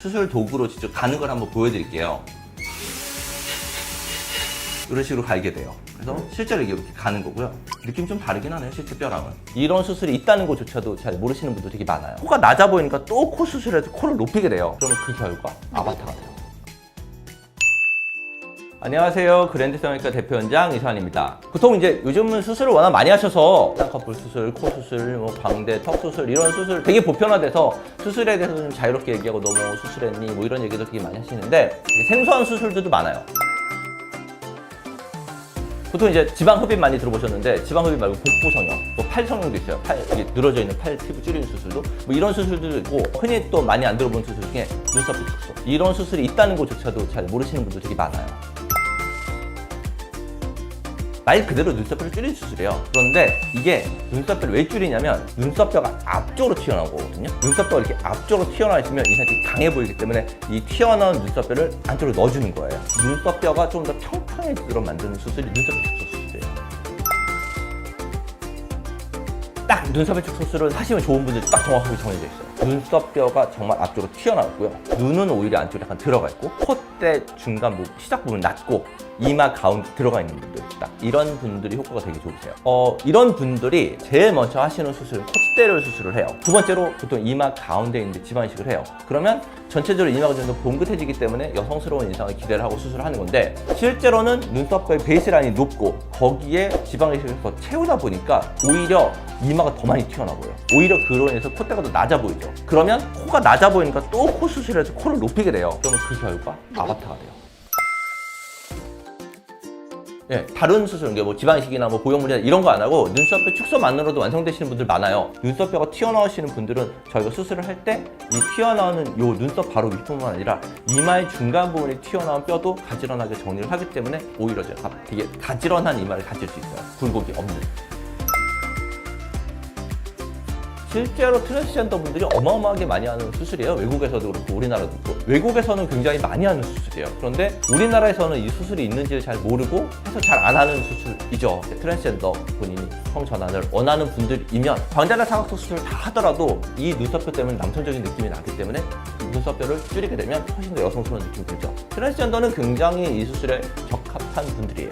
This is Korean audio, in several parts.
수술 도구로 직접 가는 걸 한번 보여드릴게요. 이런 식으로 갈게 돼요. 그래서 실제로 이렇게 가는 거고요. 느낌 좀 다르긴 하네요, 실제 뼈랑은. 이런 수술이 있다는 것조차도 잘 모르시는 분들 되게 많아요. 코가 낮아 보이니까 또 코 수술해서 코를 높이게 돼요. 그러면 그 결과 아바타가 돼요. 안녕하세요. 그랜드 성형외과 대표원장 이수환입니다. 보통 이제 요즘은 수술을 워낙 많이 하셔서 쌍꺼풀 수술, 코 수술, 뭐 광대, 턱 수술 이런 수술 되게 보편화돼서 수술에 대해서 좀 자유롭게 얘기하고 너무 수술했니 뭐 이런 얘기도 되게 많이 하시는데 되게 생소한 수술들도 많아요. 보통 이제 지방 흡입 많이 들어보셨는데 지방 흡입 말고 복부 성형, 뭐 팔 성형도 있어요. 팔 이게 늘어져 있는 팔 피부 줄이는 수술도 뭐 이런 수술들도 있고 흔히 또 많이 안 들어본 수술 중에 눈썹 축소 이런 수술이 있다는 것조차도 잘 모르시는 분들 되게 많아요. 말 그대로 눈썹뼈를 줄이는 수술이에요. 그런데 이게 눈썹뼈를 왜 줄이냐면 눈썹뼈가 앞쪽으로 튀어나오거든요. 눈썹뼈가 이렇게 앞쪽으로 튀어나와 있으면 이 사람이 강해 보이기 때문에 이 튀어나온 눈썹뼈를 안쪽으로 넣어주는 거예요. 눈썹뼈가 좀 더 평평해지도록 만드는 수술이 눈썹뼈 축소 수술이에요. 딱 눈썹뼈 축소 수술을 하시면 좋은 분들 딱 정확하게 정해져 있어요. 눈썹뼈가 정말 앞쪽으로 튀어나왔고요. 눈은 오히려 안쪽에 약간 들어가 있고 콧대 중간 부분, 시작 부분 낮고 이마 가운데 들어가 있는 분들 딱 이런 분들이 효과가 되게 좋으세요. 이런 분들이 제일 먼저 하시는 수술은 콧대를 수술을 해요. 두 번째로 보통 이마 가운데 있는 지방 이식을 해요. 그러면 전체적으로 이마가 좀 더 봉긋해지기 때문에 여성스러운 인상을 기대를 하고 수술을 하는 건데 실제로는 눈썹뼈의 베이스라인이 높고 거기에 지방 이식을 더 채우다 보니까 오히려 이마가 더 많이 튀어나와요. 오히려 그로 인해서 콧대가 더 낮아 보이죠. 그러면 코가 낮아 보이니까 또 코 수술해서 코를 높이게 돼요. 그러면 그 결과 아바타가 돼요. 예, 다른 수술, 뭐 지방이식이나 뭐 보형물이나 이런 거 안 하고 눈썹뼈 축소만으로도 완성되시는 분들 많아요. 눈썹뼈가 튀어나오시는 분들은 저희가 수술을 할 때 이 튀어나오는 요 눈썹 바로 윗부분만 아니라 이마의 중간 부분이 튀어나온 뼈도 가지런하게 정리를 하기 때문에 오히려 되게 가지런한 이마를 가질 수 있어요. 굴곡이 없는. 실제로 트랜스젠더 분들이 어마어마하게 많이 하는 수술이에요. 외국에서도 그렇고 우리나라도 그렇고. 외국에서는 굉장히 많이 하는 수술이에요. 그런데 우리나라에서는 이 수술이 있는지를 잘 모르고 해서 잘 안 하는 수술이죠. 트랜스젠더 본인이 성전환을 원하는 분들이면 광대나 사각턱 수술을 다 하더라도 이 눈썹뼈 때문에 남성적인 느낌이 나기 때문에 눈썹뼈를 줄이게 되면 훨씬 더 여성스러운 느낌이 들죠. 트랜스젠더는 굉장히 이 수술에 적합한 분들이에요.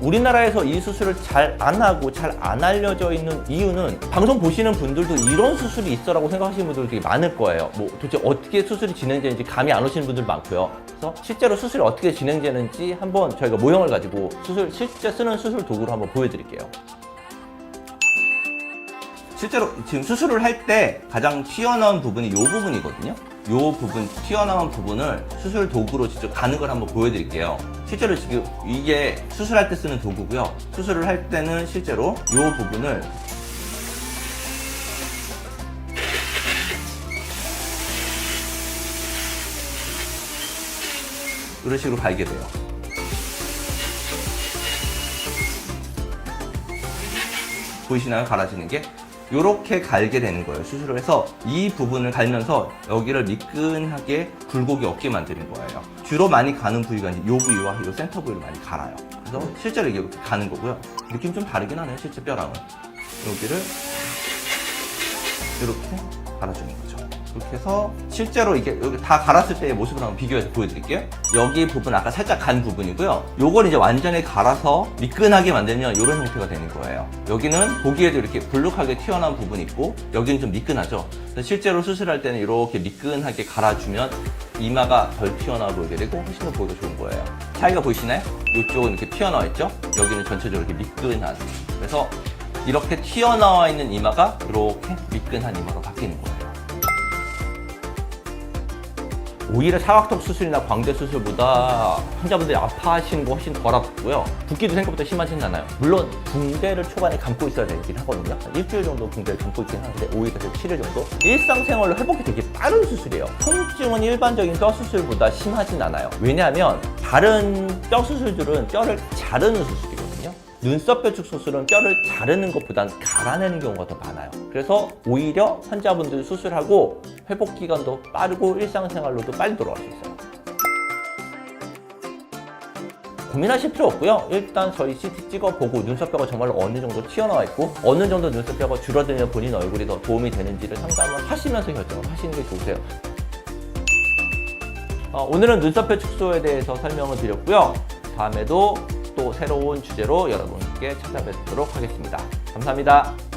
우리나라에서 이 수술을 잘 안 하고 잘 안 알려져 있는 이유는 방송 보시는 분들도 이런 수술이 있어라고 생각하시는 분들 되게 많을 거예요. 뭐 도대체 어떻게 수술이 진행되는지 감이 안 오시는 분들 많고요. 그래서 실제로 수술이 어떻게 진행되는지 한번 저희가 모형을 가지고 실제 쓰는 수술 도구로 한번 보여드릴게요. 실제로 지금 수술을 할 때 가장 튀어나온 부분이 이 부분이거든요. 이 부분, 튀어나온 부분을 수술 도구로 직접 가는 걸 한번 보여드릴게요. 실제로 지금 이게 수술할 때 쓰는 도구고요. 수술을 할 때는 실제로 이 부분을 이런 식으로 갈게 돼요. 보이시나요? 갈아지는 게? 이렇게 갈게 되는 거예요. 수술을 해서 이 부분을 갈면서 여기를 미끈하게 굴곡이 없게 만드는 거예요. 주로 많이 가는 부위가 이제 이 부위와 이 센터 부위를 많이 갈아요. 그래서 실제로 이게 이렇게 가는 거고요. 느낌 좀 다르긴 하네요. 실제 뼈랑은. 여기를 이렇게 갈아주는 거죠. 이렇게 해서 실제로 이게 여기 다 갈았을 때의 모습을 한번 비교해서 보여드릴게요. 여기 부분 아까 살짝 간 부분이고요. 요걸 이제 완전히 갈아서 미끈하게 만들면 이런 형태가 되는 거예요. 여기는 보기에도 이렇게 불룩하게 튀어나온 부분이 있고 여기는 좀 미끈하죠. 실제로 수술할 때는 이렇게 미끈하게 갈아주면 이마가 덜 튀어나와 보이게 되고 훨씬 더 보기가 좋은 거예요. 차이가 보이시나요? 이쪽은 이렇게 튀어나와 있죠? 여기는 전체적으로 이렇게 미끈한. 그래서 이렇게 튀어나와 있는 이마가 이렇게 미끈한 이마로 바뀌는 거예요. 오히려 사각턱 수술이나 광대 수술보다 환자분들이 아파하시는 거 훨씬 덜 아프고요. 붓기도 생각보다 심하진 않아요. 물론 붕대를 초반에 감고 있어야 되긴 하거든요. 일주일 정도 붕대를 감고 있긴 하는데 5일에서 7일 정도. 일상생활로 회복이 되게 빠른 수술이에요. 통증은 일반적인 뼈 수술보다 심하진 않아요. 왜냐하면 다른 뼈 수술들은 뼈를 자르는 수술이거든요. 눈썹뼈 축소술은 뼈를 자르는 것보단 갈아내는 경우가 더 많아요. 그래서 오히려 환자분들 수술하고 회복 기간도 빠르고 일상생활로도 빨리 돌아갈 수 있어요. 고민하실 필요 없고요. 일단 저희 CT 찍어보고 눈썹뼈가 정말로 어느 정도 튀어나와 있고 어느 정도 눈썹뼈가 줄어들면 본인 얼굴이 더 도움이 되는지를 상담을 하시면서 결정을 하시는 게 좋으세요. 오늘은 눈썹뼈 축소에 대해서 설명을 드렸고요. 다음에도 또 새로운 주제로 여러분께 찾아뵙도록 하겠습니다. 감사합니다.